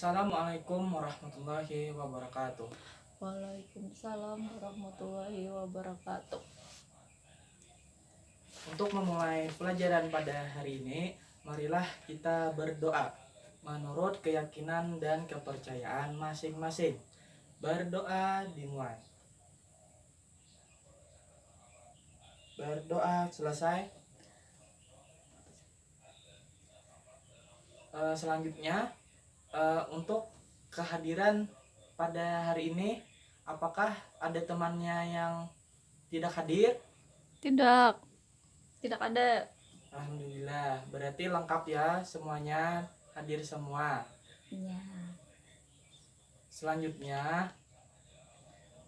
Assalamualaikum warahmatullahi wabarakatuh. Waalaikumsalam warahmatullahi wabarakatuh. Untuk memulai pelajaran pada hari ini, marilah kita berdoa menurut keyakinan dan kepercayaan masing-masing. Berdoa dimulai. Berdoa selesai. Selanjutnya, untuk kehadiran pada hari ini, apakah ada temannya yang tidak hadir? Tidak ada. Alhamdulillah, berarti lengkap ya, semuanya hadir semua. Ya. Selanjutnya,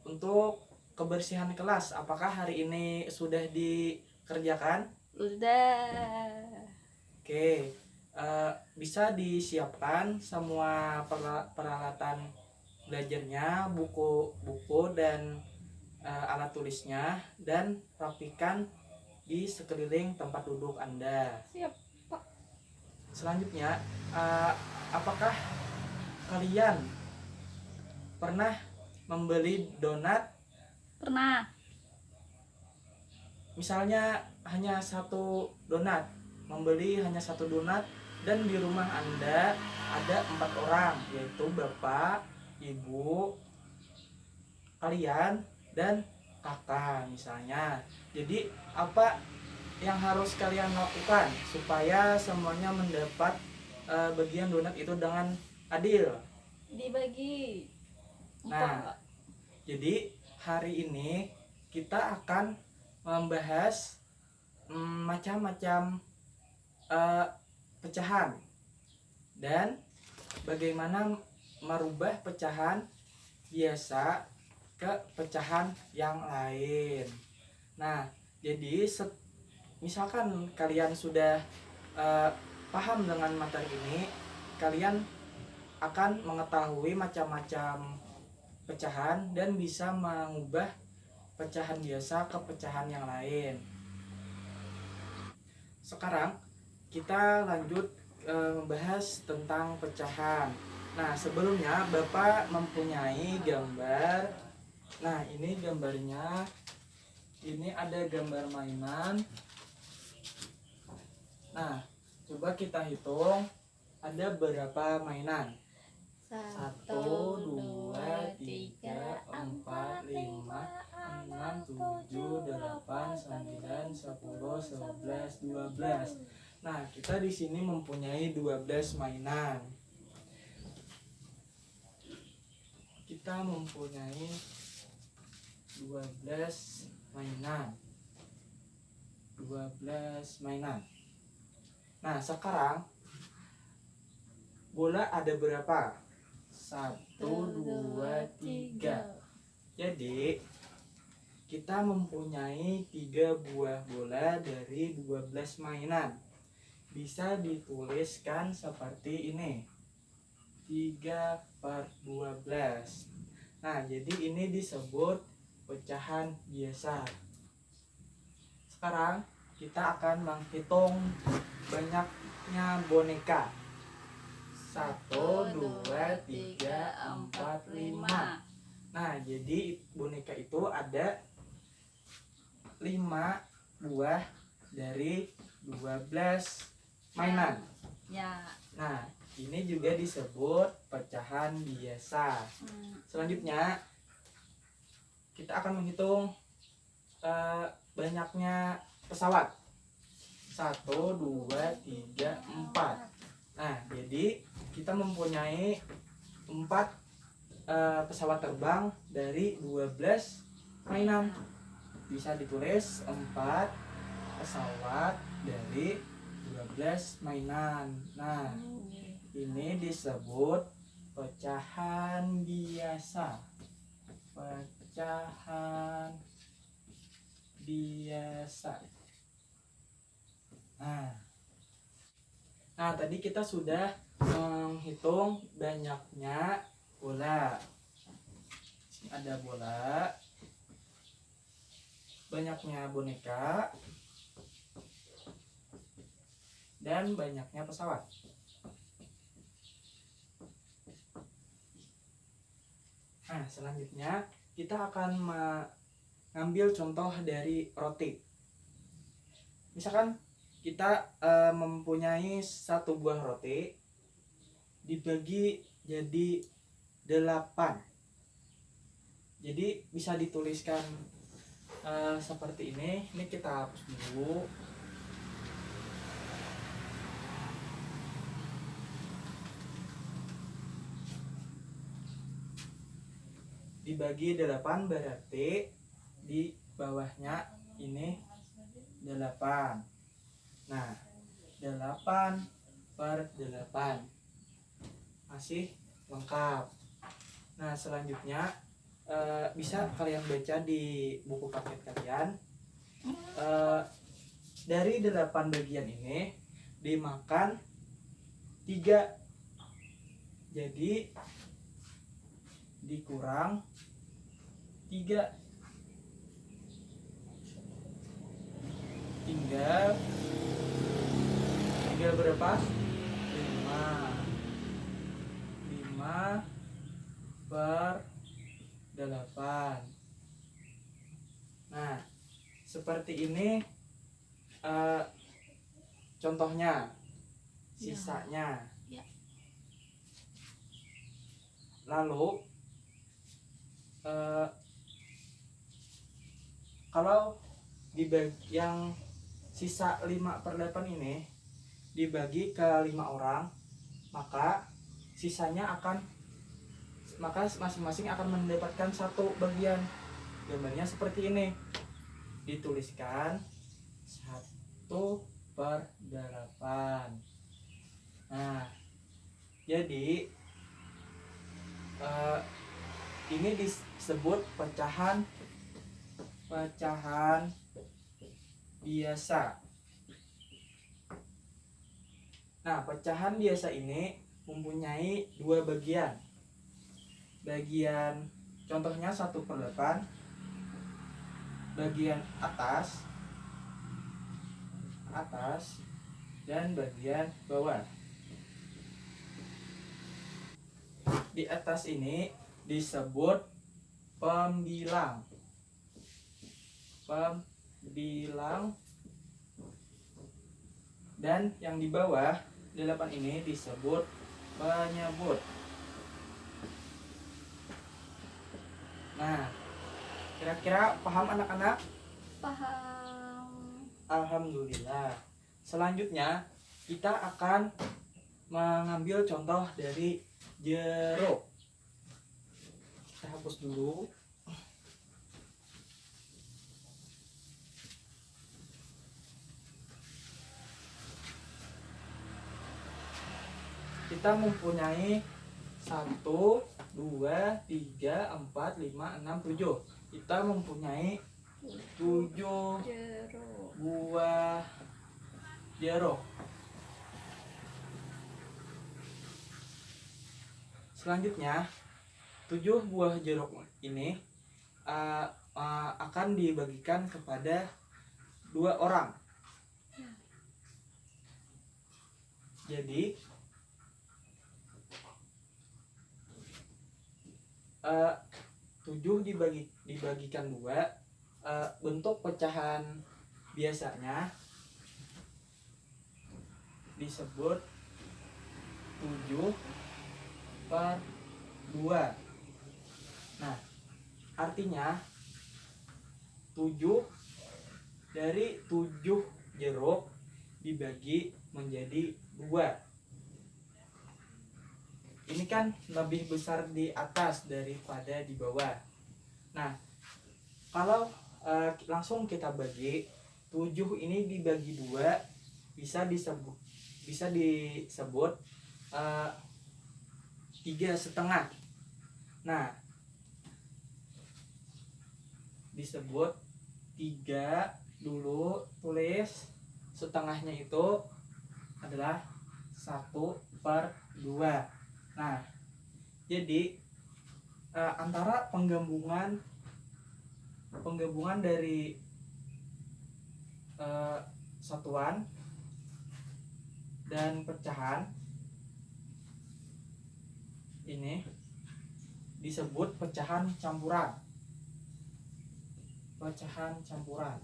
untuk kebersihan kelas, apakah hari ini sudah dikerjakan? Udah. Oke, bisa disiapkan semua peralatan belajarnya, buku dan alat tulisnya, dan rapikan di sekeliling tempat duduk Anda. Siap, Pak. Selanjutnya, apakah kalian pernah membeli donat? Pernah. Misalnya hanya satu donat, membeli hanya satu donat, dan di rumah Anda ada 4 orang, yaitu bapak, ibu, kalian, dan kakak misalnya. Jadi apa yang harus kalian lakukan supaya semuanya mendapat bagian donat itu dengan adil? Dibagi. Nah, jadi hari ini kita akan membahas macam-macam pecahan dan bagaimana merubah pecahan biasa ke pecahan yang lain. Nah, jadi misalkan kalian sudah paham dengan materi ini, kalian akan mengetahui macam-macam pecahan dan bisa mengubah pecahan biasa ke pecahan yang lain. Sekarang kita lanjut membahas tentang pecahan. Nah, sebelumnya Bapak mempunyai gambar. Nah, ini gambarnya. Ini ada gambar mainan. Nah, coba kita hitung ada berapa mainan. 1, 2, 3, 4, 5, 6, 7, 8, 9, 10, 11, 12. Nah, kita di sini mempunyai 12 mainan. Kita mempunyai 12 mainan. 12 mainan. Nah, sekarang bola ada berapa? 1, 2, 3. Jadi kita mempunyai 3 buah bola dari 12 mainan. Bisa dituliskan seperti ini, 3/12. Nah, jadi ini disebut pecahan biasa. Sekarang kita akan menghitung banyaknya boneka. 1, 2, 3, 4, 5. Nah, jadi boneka itu ada 5 buah dari 12 mainan. Ya. Nah, ini juga disebut pecahan biasa. Selanjutnya kita akan menghitung banyaknya pesawat. 1, 2, 3, 4. Nah, jadi kita mempunyai 4 pesawat terbang dari 12 mainan. Bisa ditulis 4 pesawat dari 12 mainan. Nah, ini disebut pecahan biasa. Pecahan biasa. Nah, tadi kita sudah menghitung banyaknya bola. Sini ada bola, banyaknya boneka, dan banyaknya pesawat. Nah, selanjutnya kita akan mengambil contoh dari roti. Misalkan kita mempunyai satu buah roti dibagi jadi 8. Jadi bisa dituliskan seperti ini. Ini kita hapus dulu. Dibagi 8 berarti di bawahnya ini 8. Nah, 8 per 8 masih lengkap. Nah, selanjutnya bisa kalian baca di buku paket kalian. Dari 8 bagian ini dimakan 3, jadi dikurang 3, tinggal berapa? 5 per 8. Nah, seperti ini contohnya, sisanya. Ya. Lalu kalau dibagi yang sisa 5/8 ini dibagi ke 5 orang, maka masing-masing akan mendapatkan satu bagian. Gambarnya seperti ini, dituliskan 1/8. Nah, jadi ini disebut pecahan biasa. Nah, pecahan biasa ini mempunyai 2 bagian. Bagian contohnya 1/8, bagian atas dan bagian bawah. Di atas ini disebut pembilang. Dan yang di bawah 8 ini disebut penyebut. Nah, kira-kira paham anak-anak? Paham. Alhamdulillah. Selanjutnya kita akan mengambil contoh dari jeruk. Kita hapus dulu. Kita mempunyai 1, 2, 3, 4, 5, 6, 7. Kita mempunyai 7 Jeruk. buah jeruk. Selanjutnya 7 buah jeruk ini akan dibagikan kepada 2 orang. Jadi 7 dibagikan 2. Bentuk pecahan biasanya disebut 7/2. Nah, artinya 7 dari 7 jeruk dibagi menjadi 2. Ini kan lebih besar di atas daripada di bawah. Nah, kalau langsung kita bagi 7 ini dibagi 2, bisa disebut 3,5. Nah, disebut 3 dulu, tulis setengahnya itu adalah 1/2. Nah, jadi antara penggabungan dari satuan dan pecahan ini disebut pecahan campuran. Pecahan campuran.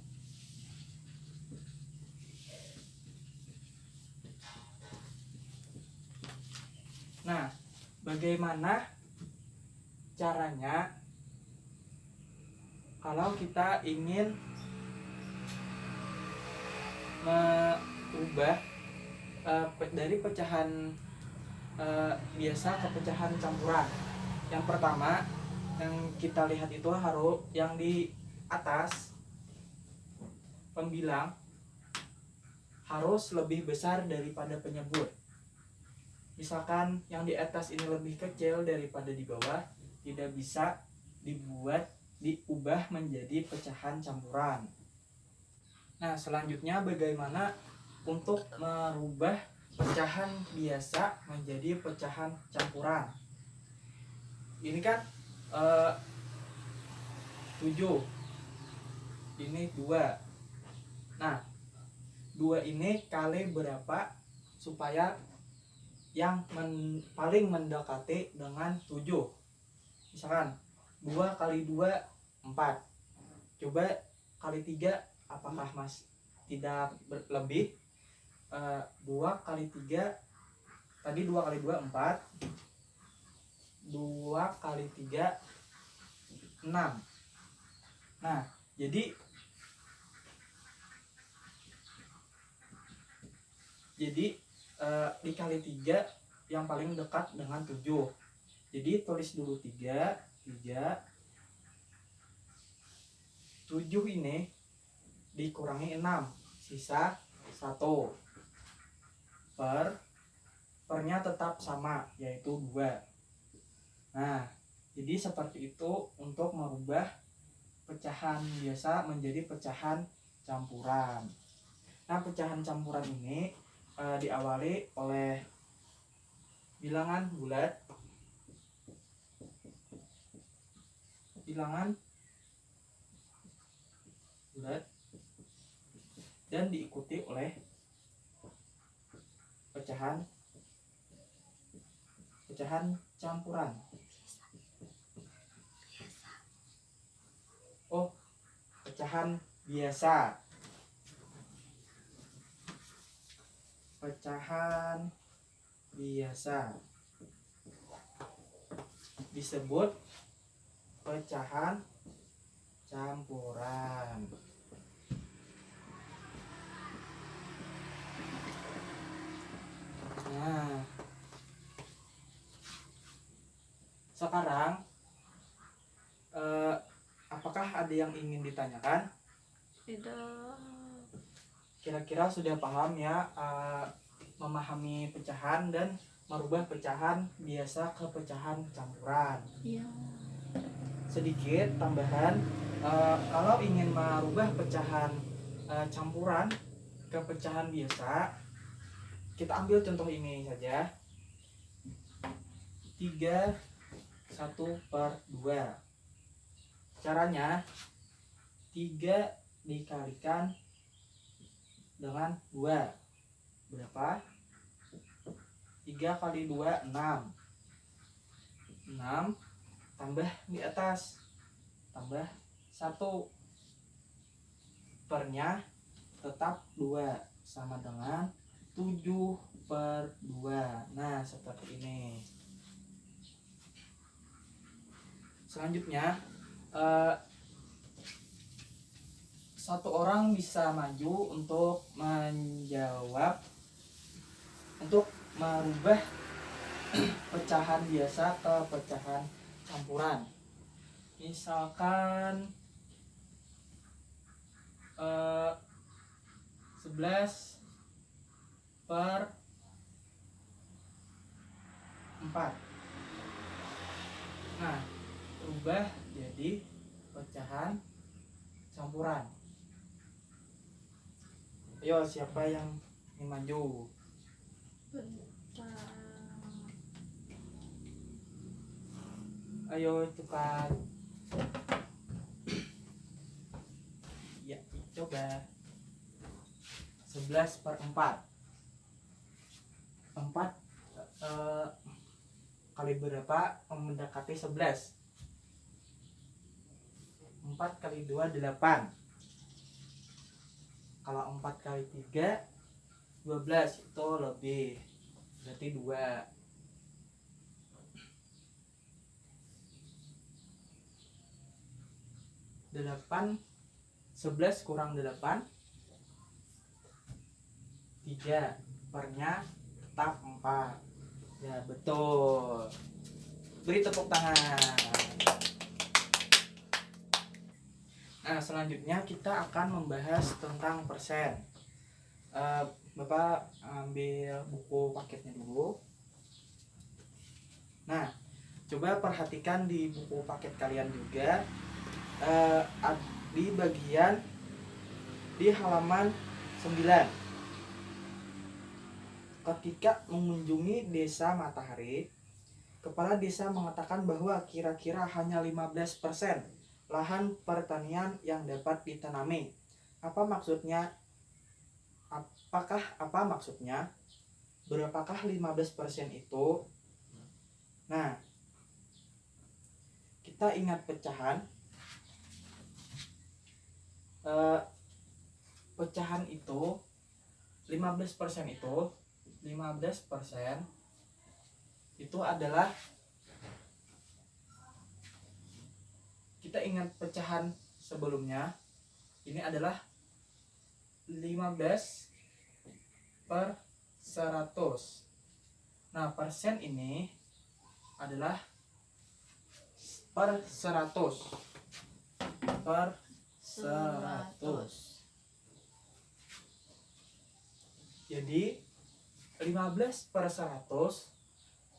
Nah, bagaimana caranya kalau kita ingin merubah dari pecahan biasa ke pecahan campuran? Yang pertama yang kita lihat itu harus yang di atas pembilang harus lebih besar daripada penyebut. Misalkan yang di atas ini lebih kecil daripada di bawah, tidak bisa diubah menjadi pecahan campuran. Nah, selanjutnya bagaimana untuk merubah pecahan biasa menjadi pecahan campuran? Ini kan 7, ini 2. Nah, 2 ini kali berapa supaya yang paling mendekati dengan 7? Misalkan 2 kali 2 4. Coba kali 3, apakah Mas tidak lebih? 2 kali 3 tadi 2 kali 2 4. 2 kali 3 6. Nah, jadi dikali 3 yang paling dekat dengan 7. Jadi tulis dulu 3. 7 ini dikurangi 6, sisa 1. Pernya tetap sama, yaitu 2. Nah, jadi seperti itu untuk merubah pecahan biasa menjadi pecahan campuran. Nah, pecahan campuran ini diawali oleh bilangan bulat, dan diikuti oleh pecahan campuran. Pecahan biasa. Pecahan biasa disebut pecahan campuran. Nah, sekarang apakah ada yang ingin ditanyakan? Tidak. Kira-kira sudah paham ya memahami pecahan dan merubah pecahan biasa ke pecahan campuran? Iya. Sedikit tambahan, kalau ingin merubah pecahan campuran ke pecahan biasa, kita ambil contoh ini saja. 3 1/2. Caranya 3 dikalikan dengan 2 berapa? 3 kali 2 6. 6 tambah di atas, tambah 1. Pernya tetap 2 sama dengan 7/2. Nah, seperti ini. Selanjutnya satu orang bisa maju untuk menjawab, untuk merubah pecahan biasa ke pecahan campuran. Misalkan 11/4. Nah, rubah jadi pecahan campuran. Ayo, siapa yang ingin maju? Bentar. Ayo cepat. Ya, coba. 11/4. 4 kali berapa mendekati 11? 4 kali 2 8. Kalau 4 kali 3 12, itu lebih, berarti 2. 8 11 kurang 8 3, pernya tetap 4. Ya betul, beri tepuk tangan. Nah selanjutnya kita akan membahas tentang persen. Bapak ambil buku paketnya dulu. Nah coba perhatikan di buku paket kalian juga, di bagian di halaman 9. Ketika mengunjungi desa Matahari, kepala desa mengatakan bahwa kira-kira hanya 15% lahan pertanian yang dapat ditanami. Apa maksudnya? Apa maksudnya? Berapakah 15% itu? Nah, kita ingat pecahan. Pecahan itu 15% itu adalah, kita ingat pecahan sebelumnya, ini adalah 15 per 100. Nah persen ini adalah per 100. Per 100. Jadi 15 per 100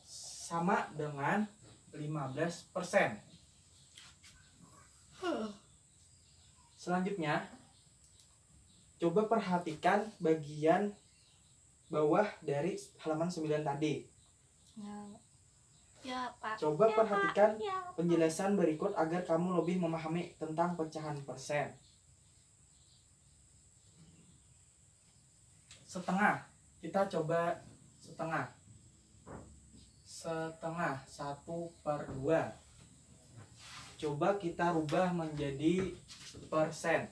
sama dengan 15%. Selanjutnya, coba perhatikan bagian bawah dari halaman 9 tadi. Ya, Pak. Coba Ya, perhatikan Pak. Ya, Pak. penjelasan berikut agar kamu lebih memahami tentang pecahan persen. Setengah, kita coba setengah. 1/2. Coba kita rubah menjadi persen.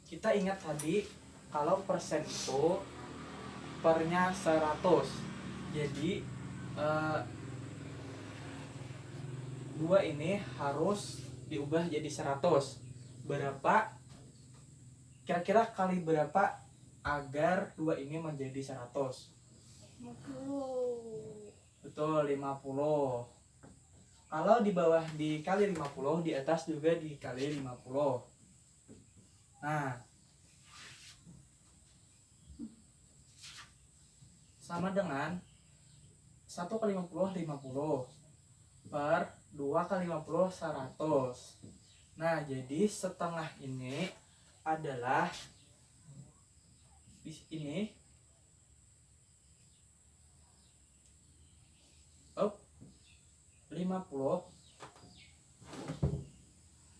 Kita ingat tadi kalau persen itu pernya 100. Jadi 2 ini harus diubah jadi 100. Berapa? Kira-kira kali berapa agar 2 ini menjadi 100? 50. Betul, 50. Kalau di bawah dikali 50, di atas juga dikali 50. Nah, sama dengan 1 kali 50, 50. Per 2 kali 50, 100. Nah, jadi setengah ini adalah di sini 50,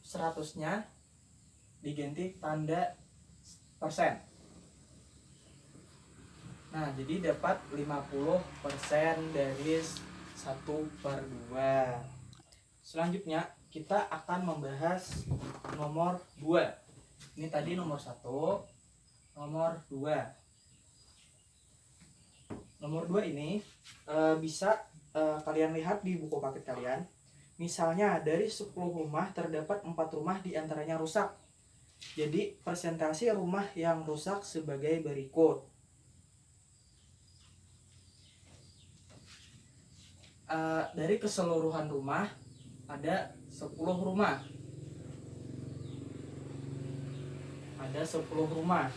100-nya diganti tanda persen. Nah, jadi dapat 50% dari 1/2. Selanjutnya kita akan membahas nomor 2. Ini tadi nomor 1, nomor 2. Nomor 2 ini bisa kalian lihat di buku paket kalian. Misalnya dari 10 rumah terdapat 4 rumah diantaranya rusak. Jadi persentase rumah yang rusak sebagai berikut. Dari keseluruhan rumah ada 10 rumah. Ada 10 rumah.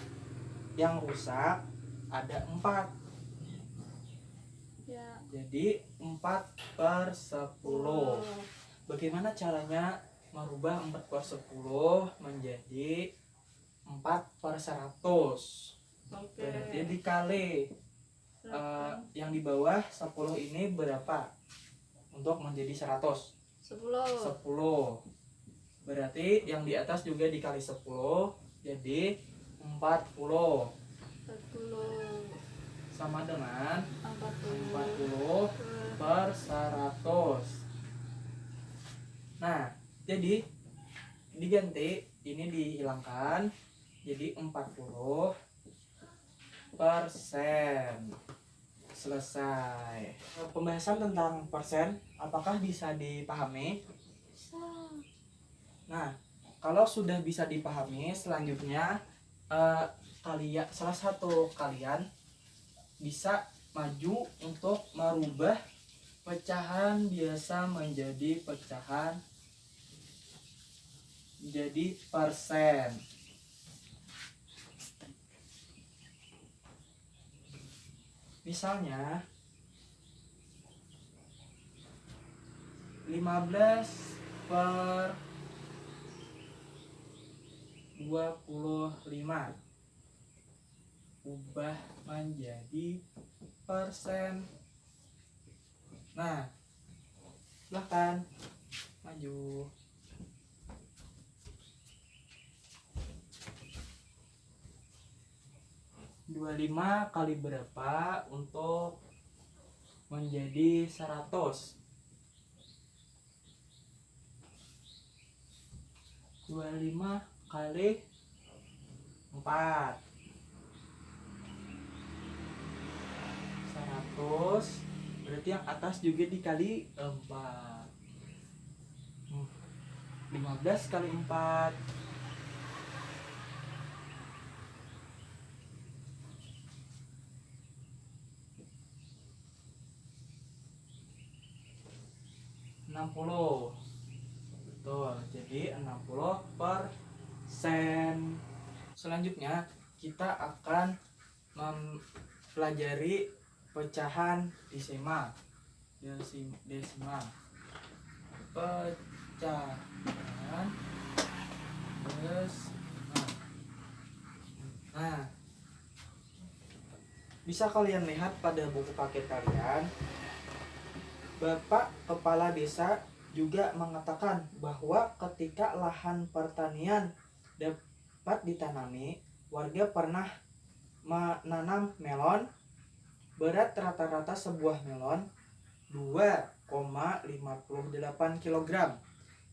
Yang rusak ada 4. Ya. Jadi 4/10. Bagaimana caranya merubah 4/10 menjadi 4/100? Oke. Berarti dikali yang di bawah 10 ini berapa untuk menjadi 100? 10. 10. Berarti yang di atas juga dikali 10, jadi 40. 40. Sama dengan 40. 40 Jadi diganti, ini dihilangkan jadi 40%. Selesai. Pembahasan tentang persen apakah bisa dipahami? Bisa. Nah, kalau sudah bisa dipahami, selanjutnya salah satu kalian bisa maju untuk merubah pecahan biasa menjadi pecahan jadi persen. Misalnya 15/25 ubah menjadi persen. Nah, silahkan maju. 25 kali berapa untuk menjadi 100? 25 kali 4, 100. Berarti yang atas juga dikali 4. 15 kali 4, 60. Betul, jadi 60%. Selanjutnya kita akan mempelajari pecahan desimal. Desimal. Pecahan desimal. Nah, bisa kalian lihat pada buku paket kalian, Bapak Kepala Desa juga mengatakan bahwa ketika lahan pertanian dapat ditanami, warga pernah menanam melon. Berat rata-rata sebuah melon 2,58 kg.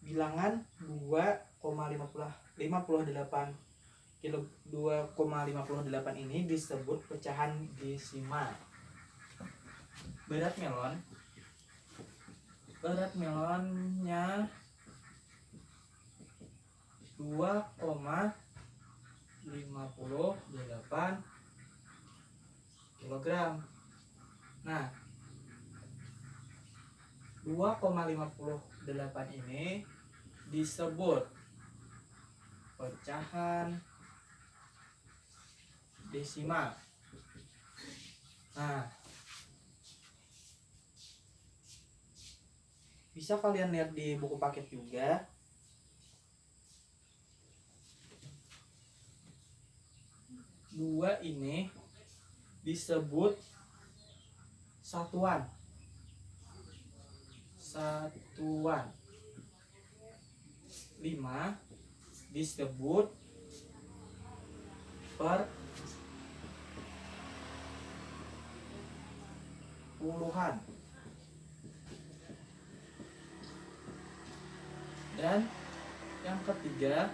Bilangan 2,58 ini disebut pecahan desimal. Berat melonnya 2,58 kg. Nah, 2,58 ini disebut pecahan desimal. Nah, bisa kalian lihat di buku paket juga. Dua ini disebut satuan. 5 disebut perpuluhan. Dan yang ketiga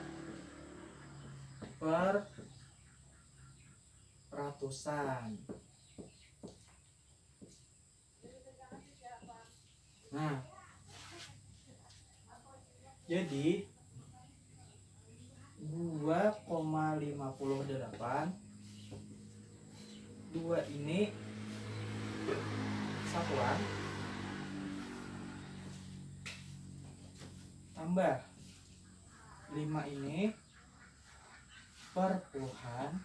ratusan. Nah, jadi 2,58, 2 ini satuan tambah 5 ini perpuluhan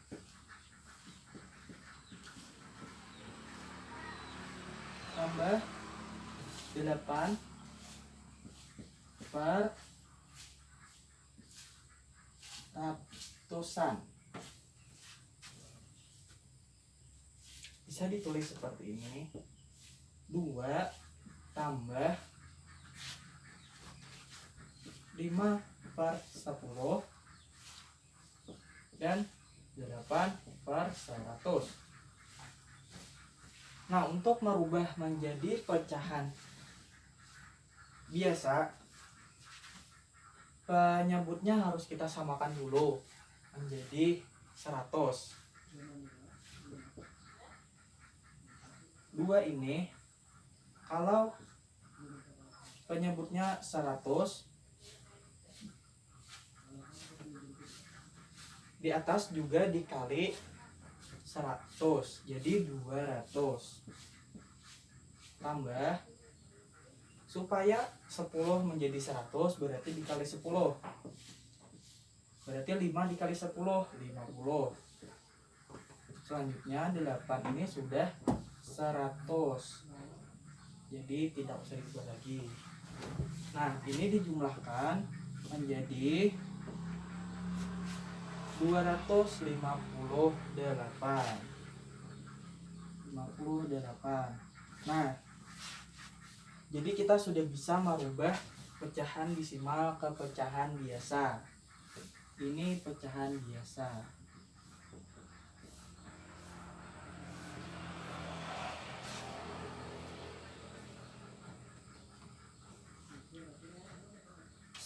tambah 8 ratusan. Bisa ditulis seperti ini. 2 tambah 5/10 dan 8/100. Nah, untuk merubah menjadi pecahan biasa, penyebutnya harus kita samakan dulu menjadi 100. 2 ini kalau penyebutnya 100, di atas juga dikali 100, jadi 200. Tambah, supaya 10 menjadi 100 berarti dikali 10. Berarti 5 dikali 10, 50. Selanjutnya 8 ini sudah 100. Jadi tidak usah dibuat lagi. Nah, ini dijumlahkan menjadi 258. Nah, jadi kita sudah bisa merubah pecahan desimal ke pecahan biasa. Ini pecahan biasa.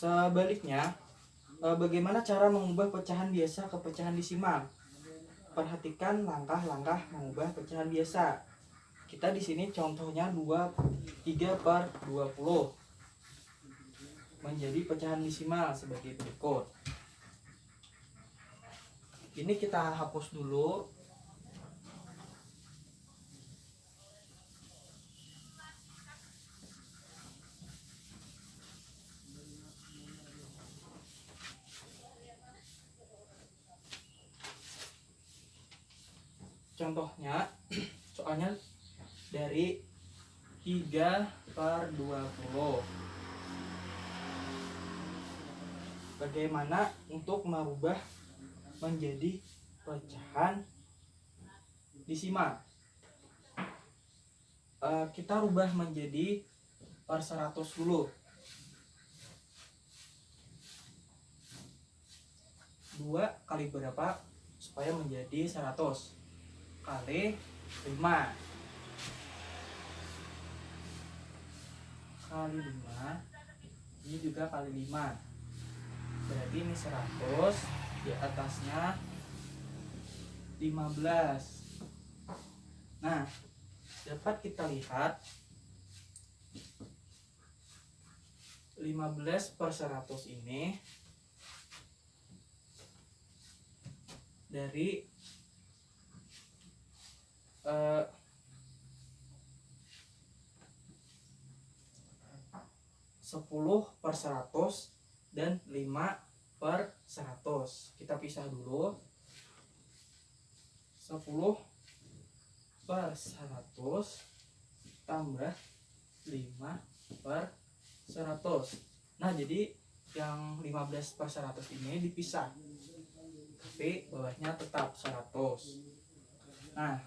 Sebaliknya, bagaimana cara mengubah pecahan biasa ke pecahan desimal? Perhatikan langkah-langkah mengubah pecahan biasa. Kita di sini contohnya 3/20 menjadi pecahan desimal sebagai berikut. Ini kita hapus dulu. Contohnya, soalnya dari 3/20. Bagaimana untuk merubah menjadi pecahan desimal? Kita rubah menjadi per 100 dulu. 2 kali berapa supaya menjadi 100? Kali 5. Kali 5. Ini juga kali 5. Berarti ini 100, di atasnya 15. Nah, dapat kita lihat 15/100 ini dari 10/100 dan 5/100. Kita pisah dulu. 10/100 tambah 5/100. Nah, jadi yang 15/100 ini dipisah, tapi bawahnya tetap 100. Nah,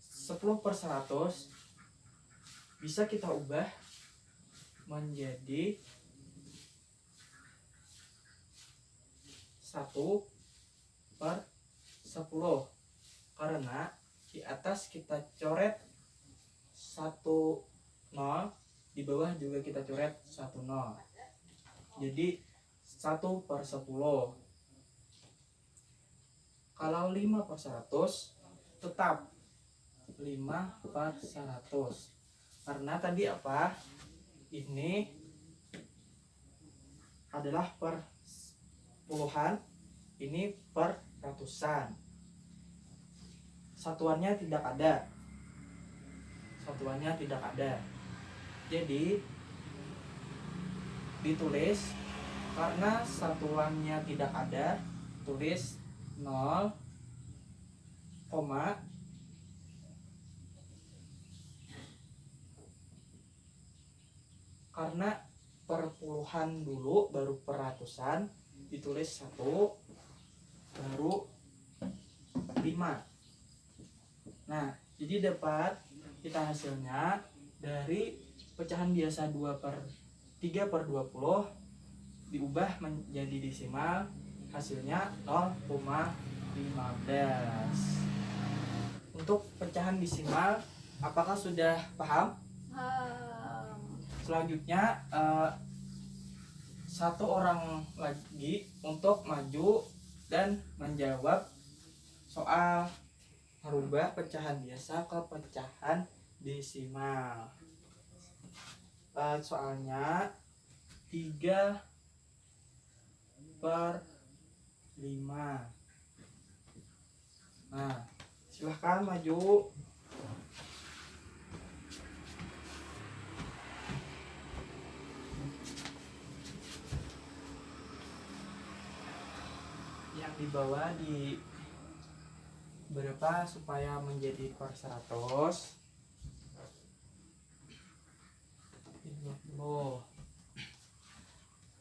10/100 bisa kita ubah menjadi 1/10, karena di atas kita coret 1 0, di bawah juga kita coret 1 0. Jadi 1/10. Kalau 5/100 tetap 5/100. Karena tadi apa? Ini adalah per puluhan, ini per ratusan. Satuannya tidak ada. Jadi ditulis, karena satuannya tidak ada, tulis 0, karena per puluhan dulu baru per ratusan, ditulis 1 baru 5. Nah, jadi dapat kita hasilnya dari pecahan biasa 3/20 diubah menjadi desimal, hasilnya 0,15. Untuk pecahan desimal, apakah sudah paham? Selanjutnya satu orang lagi untuk maju dan menjawab soal merubah pecahan biasa ke pecahan desimal. Soalnya 3/5. Nah, silahkan maju. Yang di bawah di berapa supaya menjadi per 100? 20.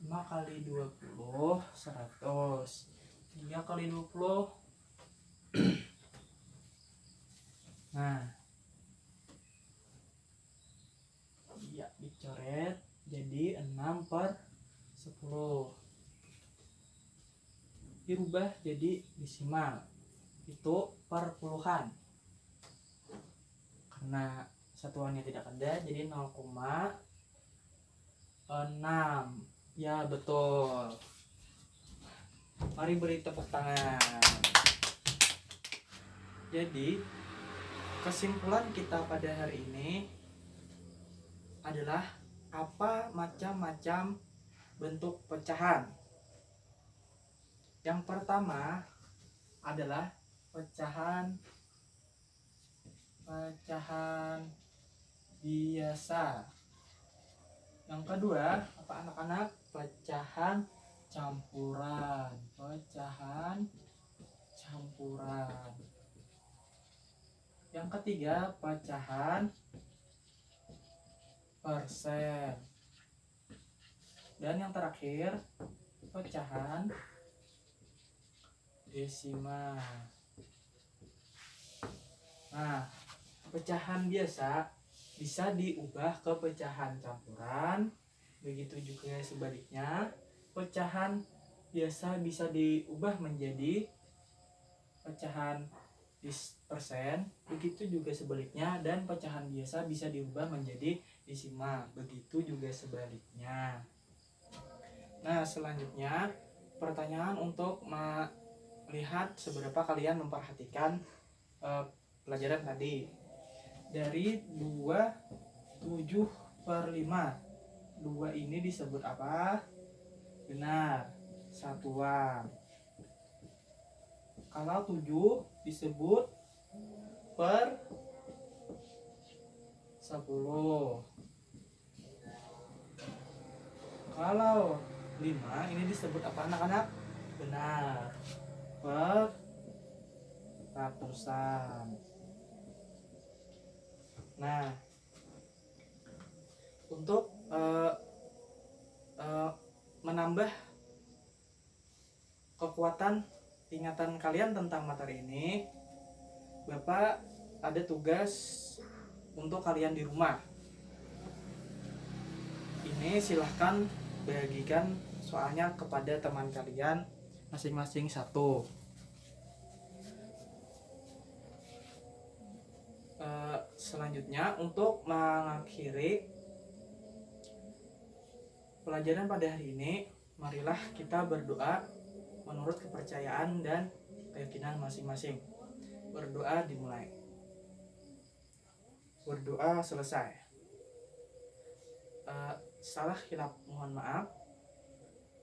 5 kali 20 100. 3 kali 20. Nah, ya dicoret jadi 6/10. Dirubah jadi desimal, itu per puluhan. Karena satuannya tidak ada, jadi 0,6. Ya betul. Mari beri tepuk tangan. Jadi kesimpulan kita pada hari ini adalah apa macam-macam bentuk pecahan. Yang pertama adalah pecahan biasa. Yang kedua, apa anak-anak? Pecahan campuran. Yang ketiga, pecahan persen. Dan yang terakhir, pecahan desimal. Nah, pecahan biasa bisa diubah ke pecahan campuran, begitu juga sebaliknya. Pecahan biasa bisa diubah menjadi pecahan persen, begitu juga sebaliknya, dan pecahan biasa bisa diubah menjadi desimal, begitu juga sebaliknya. Nah, selanjutnya pertanyaan untuk melihat seberapa kalian memperhatikan pelajaran tadi. Dari 27/5, 2 ini disebut apa? Benar, satuan. Kalau 7 disebut per 10. Kalau 5 ini disebut apa anak-anak? Benar, per ratusan. Nah, untuk menambah kekuatan ingatan kalian tentang materi ini, Bapak ada tugas untuk kalian di rumah. Ini silahkan bagikan soalnya kepada teman kalian masing-masing satu. Selanjutnya, untuk mengakhiri pelajaran pada hari ini, marilah kita berdoa menurut kepercayaan dan keyakinan masing-masing. Berdoa dimulai. Berdoa selesai. Salah hilaf mohon maaf.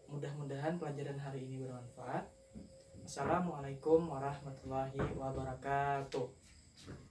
Mudah-mudahan pelajaran hari ini bermanfaat. Assalamualaikum warahmatullahi wabarakatuh.